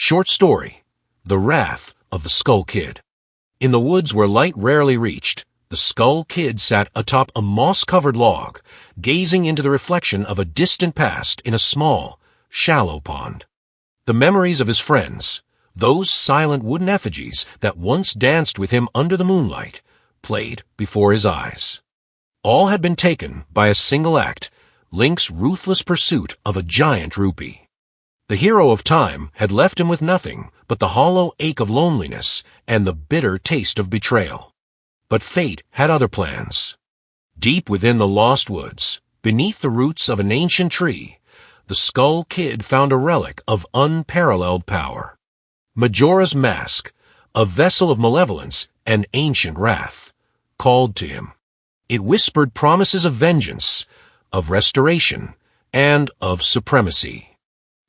Short story: The Wrath of the Skull Kid. In the woods where light rarely reached, the Skull Kid sat atop a moss-covered log, gazing into the reflection of a distant past in a small, shallow pond. The memories of his friends, those silent wooden effigies that once danced with him under the moonlight, played before his eyes. All had been taken by a single act: Link's ruthless pursuit of a giant rupee. The hero of time had left him with nothing but the hollow ache of loneliness and the bitter taste of betrayal. But fate had other plans. Deep within the lost woods, beneath the roots of an ancient tree, the Skull Kid found a relic of unparalleled power. Majora's Mask, a vessel of malevolence and ancient wrath, called to him. It whispered promises of vengeance, of restoration, and of supremacy.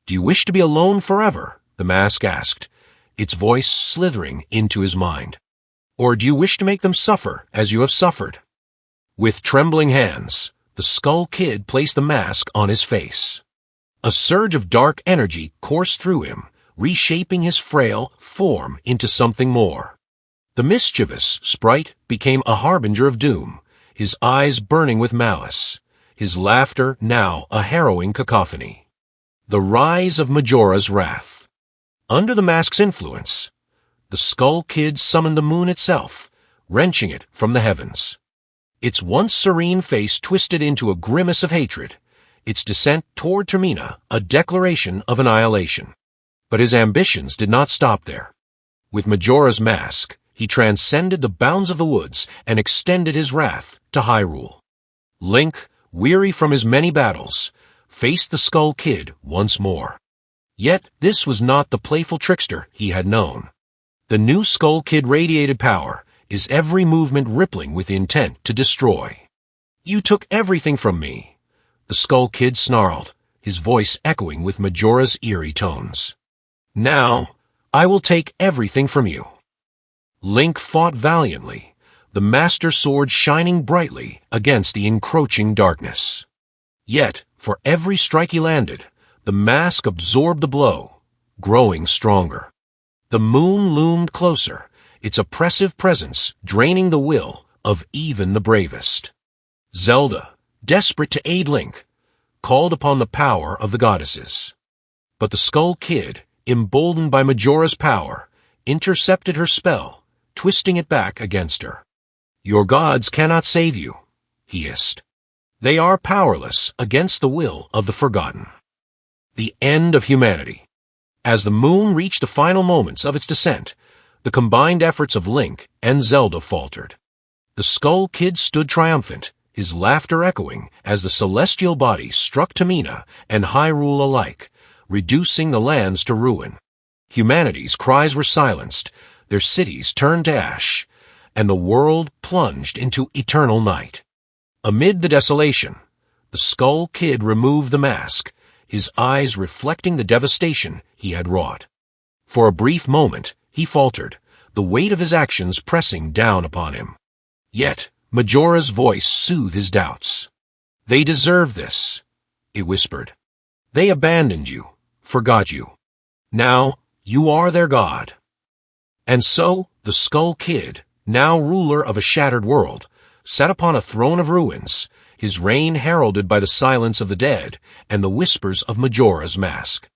"Do you wish to be alone forever?" the mask asked, its voice slithering into his mind. "Or do you wish to make them suffer as you have suffered?" With trembling hands, the Skull Kid placed the mask on his face. A surge of dark energy coursed through him, reshaping his frail form into something more. The mischievous sprite became a harbinger of doom, his eyes burning with malice, his laughter now a harrowing cacophony. The rise of Majora's wrath. Under the mask's influence, the Skull Kid summoned the moon itself, wrenching it from the heavens. Its once serene face twisted into a grimace of hatred, its descent toward Termina a declaration of annihilation. But his ambitions did not stop there. With Majora's Mask, he transcended the bounds of the woods and extended his wrath to Hyrule. Link, weary from his many battles, faced the Skull Kid once more. Yet this was not the playful trickster he had known. The new Skull Kid radiated power, his every movement rippling with intent to destroy. "You took everything from me," the Skull Kid snarled, his voice echoing with Majora's eerie tones. "Now, I will take everything from you." Link fought valiantly, the Master Sword shining brightly against the encroaching darkness. Yet, for every strike he landed, the mask absorbed the blow, growing stronger. The moon loomed closer, its oppressive presence draining the will of even the bravest. Zelda, desperate to aid Link, called upon the power of the goddesses. But the Skull Kid, emboldened by Majora's power, intercepted her spell, twisting it back against her. "Your gods cannot save you," he hissed. "They are powerless against the will of the Forgotten." The end of humanity. As the moon reached the final moments of its descent, the combined efforts of Link and Zelda faltered. The Skull Kid stood triumphant, his laughter echoing as the celestial body struck Termina and Hyrule alike, reducing the lands to ruin. Humanity's cries were silenced, their cities turned to ash, and the world plunged into eternal night. Amid the desolation, the Skull Kid removed the mask, his eyes reflecting the devastation he had wrought. For a brief moment, he faltered, the weight of his actions pressing down upon him. Yet, Majora's voice soothed his doubts. "They deserve this," it whispered. "They abandoned you, forgot you. Now, you are their god." And so, the Skull Kid, now ruler of a shattered world, sat upon a throne of ruins, his reign heralded by the silence of the dead and the whispers of Majora's Mask.